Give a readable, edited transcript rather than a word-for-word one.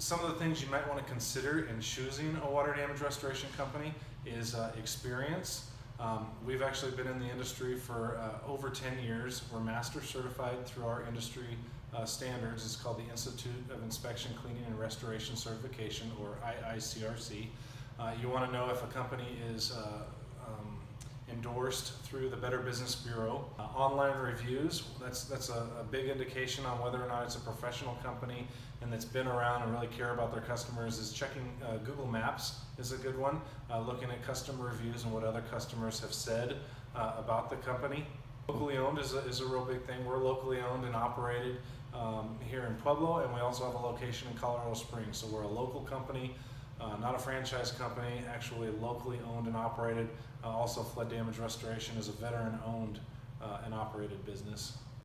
Some of the things you might want to consider in choosing a water damage restoration company is experience. We've actually been in the industry for over 10 years. We're master certified through our industry standards. It's called the Institute of Inspection, Cleaning, and Restoration Certification, or IICRC. You want to know if a company is endorsed through the Better Business Bureau. Online reviews, that's a big indication on whether or not it's a professional company and that's been around and really care about their customers. Is checking Google Maps is a good one, looking at customer reviews and what other customers have said about the company. Locally owned is a real big thing. We're locally owned and operated here in Pueblo, and we also have a location in Colorado Springs. So we're a local company, not a franchise company, actually locally owned and operated. Also, Flood Damage Restoration is a veteran-owned and operated business.